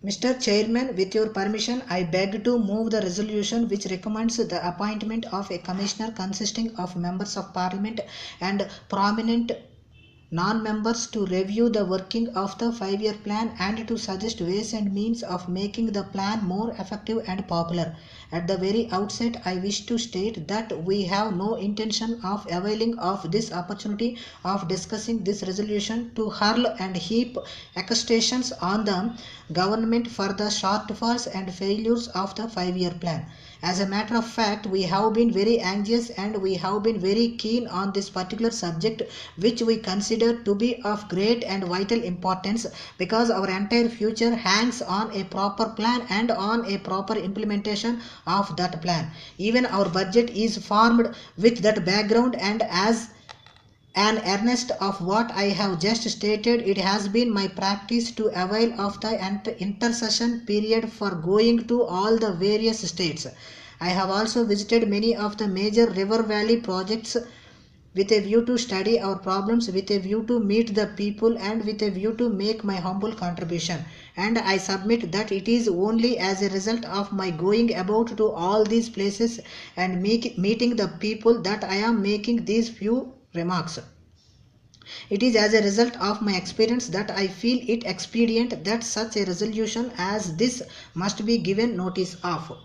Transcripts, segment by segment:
Mr. Chairman, with your permission, I beg to move the resolution which recommends the appointment of a commissioner consisting of members of parliament and prominent non-members to review the working of the 5-year plan and to suggest ways and means of making the plan more effective and popular. At the very outset, I wish to state that we have no intention of availing of this opportunity of discussing this resolution to hurl and heap accusations on the government for the shortfalls and failures of the 5-year plan. As a matter of fact, we have been very anxious and we have been very keen on this particular subject, which we consider to be of great and vital importance, because our entire future hangs on a proper plan and on a proper implementation of that plan. Even our budget is formed with that background, and as an earnest of what I have just stated, it has been my practice to avail of the intercession period for going to all the various states. I have also visited many of the major river valley projects with a view to study our problems, with a view to meet the people, and with a view to make my humble contribution. And I submit that it is only as a result of my going about to all these places and meeting the people that I am making these few remarks. It is as a result of my experience that I feel it expedient that such a resolution as this must be given notice of.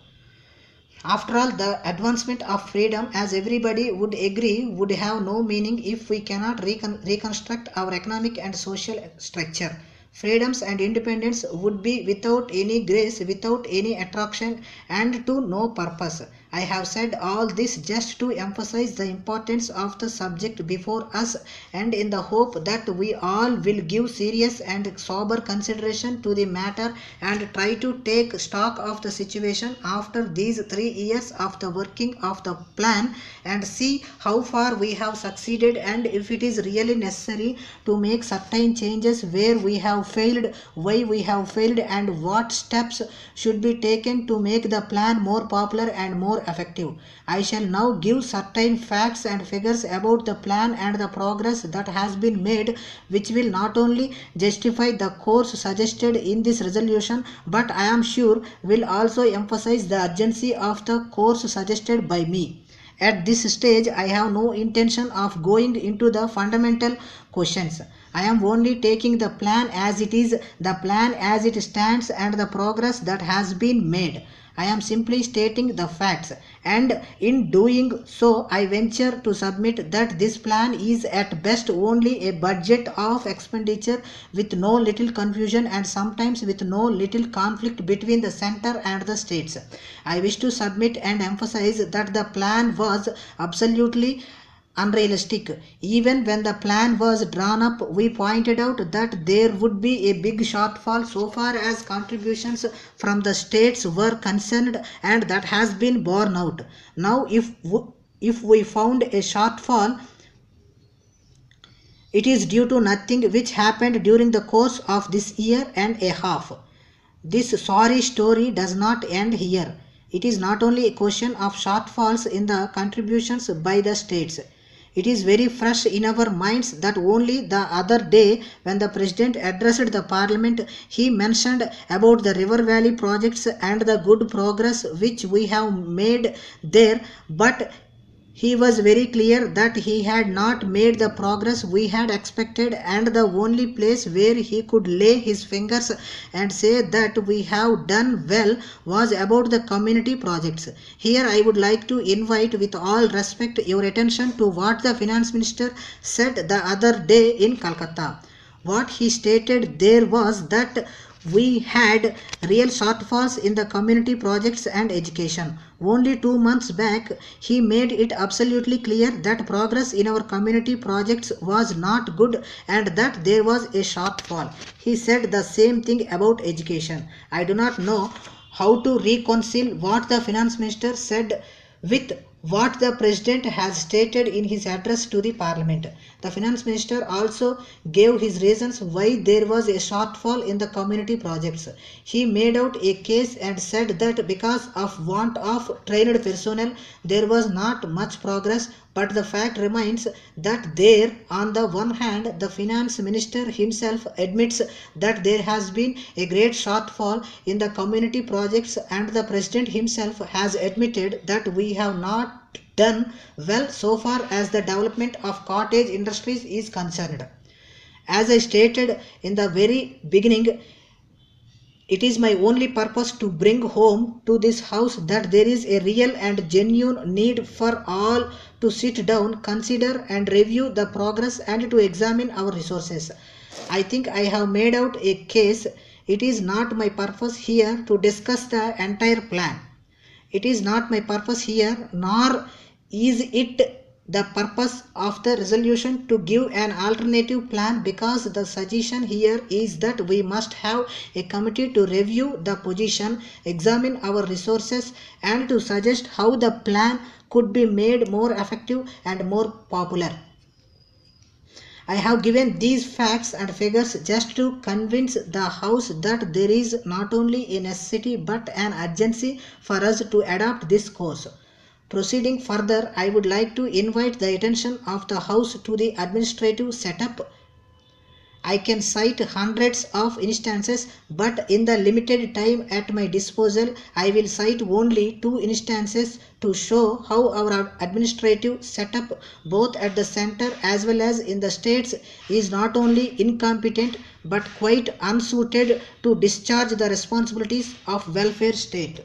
After all, the advancement of freedom, as everybody would agree, would have no meaning if we cannot reconstruct our economic and social structure. Freedoms and independence would be without any grace, without any attraction, and to no purpose. I have said all this just to emphasize the importance of the subject before us, and in the hope that we all will give serious and sober consideration to the matter and try to take stock of the situation after these 3 years of the working of the plan, and see how far we have succeeded, and if it is really necessary to make certain changes where we have failed, why we have failed, and what steps should be taken to make the plan more popular and more effective. I shall now give certain facts and figures about the plan and the progress that has been made, which will not only justify the course suggested in this resolution, but I am sure will also emphasize the urgency of the course suggested by me. At this stage, I have no intention of going into the fundamental questions. I am only taking the plan as it is, the plan as it stands, and the progress that has been made. I am simply stating the facts, and in doing so, I venture to submit that this plan is at best only a budget of expenditure with no little confusion and sometimes with no little conflict between the center and the states. I wish to submit and emphasize that the plan was absolutely unrealistic. Even when the plan was drawn up, we pointed out that there would be a big shortfall so far as contributions from the states were concerned, and that has been borne out. Now, if we found a shortfall, it is due to nothing which happened during the course of this year and a half. This sorry story does not end here. It is not only a question of shortfalls in the contributions by the states. It is very fresh in our minds that only the other day, when the President addressed the Parliament, he mentioned about the river valley projects and the good progress which we have made there, but he was very clear that he had not made the progress we had expected, and the only place where he could lay his fingers and say that we have done well was about the community projects. Here I would like to invite with all respect your attention to what the Finance Minister said the other day in Calcutta. What he stated there was that we had real shortfalls in the community projects and education. Only 2 months back, he made it absolutely clear that progress in our community projects was not good and that there was a shortfall. He said the same thing about education. I do not know how to reconcile what the Finance Minister said with what the President has stated in his address to the Parliament. The Finance Minister also gave his reasons why there was a shortfall in the community projects. He made out a case and said that because of want of trained personnel, there was not much progress, but the fact remains that there, on the one hand, the Finance Minister himself admits that there has been a great shortfall in the community projects, and the President himself has admitted that we have not done well so far as the development of cottage industries is concerned. As I stated in the very beginning, it is my only purpose to bring home to this house that there is a real and genuine need for all to sit down, consider and review the progress and to examine our resources. I think I have made out a case. It is not my purpose here to discuss the entire plan. It is not my purpose here, nor is it the purpose of the resolution to give an alternative plan, because the suggestion here is that we must have a committee to review the position, examine our resources and to suggest how the plan could be made more effective and more popular. I have given these facts and figures just to convince the House that there is not only a necessity but an urgency for us to adopt this course. Proceeding further, I would like to invite the attention of the House to the administrative setup. I can cite hundreds of instances, but in the limited time at my disposal, I will cite only 2 instances to show how our administrative setup, both at the center as well as in the states, is not only incompetent but quite unsuited to discharge the responsibilities of welfare state.